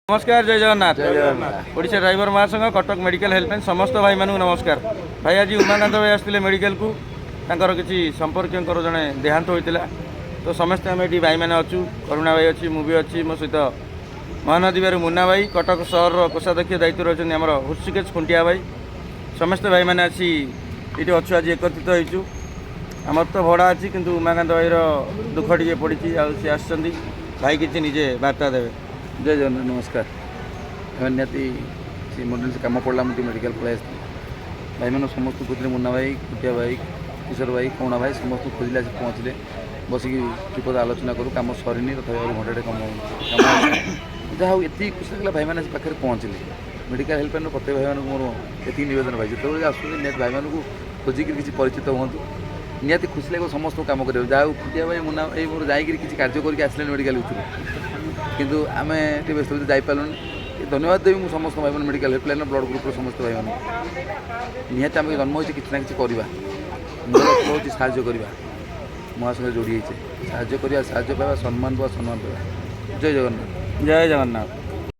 नमस्कार जय जगन्नाथ जय जगन्नाथ। ओडिशा ड्राइवर महासंघ कटक मेडिकल हेल्पलाइन समस्त भाई मानू नमस्कार। भाई आज उमाकांत भाई आसते मेडिकल को तांकर किसी संपर्क जड़े देहांत होता तो समस्ते आम ये भाई मैंने अच्छू करुणा भाई अच्छी मुझे अच्छी मो सहित महानदी बार मुन्ना भाई कटक सहर कोषाध्यक्ष दायित्व रही आमर हृषिकेश खुंटिया भाई समस्ते भाई मैंने आसी ये अच्छु आज एकत्रित होइचु। आमर तो भड़ा अच्छी किंतु उमाकांत भाई दुख टे पड़ी सी आसछंती भाई किसी निजे वार्ता देवे। जय जगन्नाथ नमस्कार। निहाती से मॉडल से कम पड़ा मुझे मेडिकल पलि भाई मैंने समस्त खोजले मुन्ना भाई कुटिया भाई किशोर भाई कौणा भाई समस्त खोजले आस पहुँचले बसिक विपद आलोचना करूँ कम सरनी तथा घंटे कम जहाँ हूँ ये खुशी लगे भाई मैंने पाखे पहुँचले मेडिकल हेल्पलाइन प्रत्येक भाई मानक मोर ये निवेदन भाई जो आसुँच निहत भाई मानक खोजिक किसी परिचित हूँ निहाती खुशी लगे समस्त कम कर जहाँ खुटिया भाई मुन्ना ये मोर जाकि किसी कार्य करके आसले मेडिकल भितर किंतु आम ये व्यस्त जापारूँ धन्यवाद देवी मुझे समस्त भाई मेडिकल हेल्पलाइन ब्लड ग्रुप समस्त भाई मानक निहत आम जन्म होती किसी ना कि मोर हूँ साहय करवा महासंघ जोड़ी साहय करवा साहय पाइबा सम्मान पाइबा सम्मान पाइबा। जय जगन्नाथ। जय जगन्नाथ।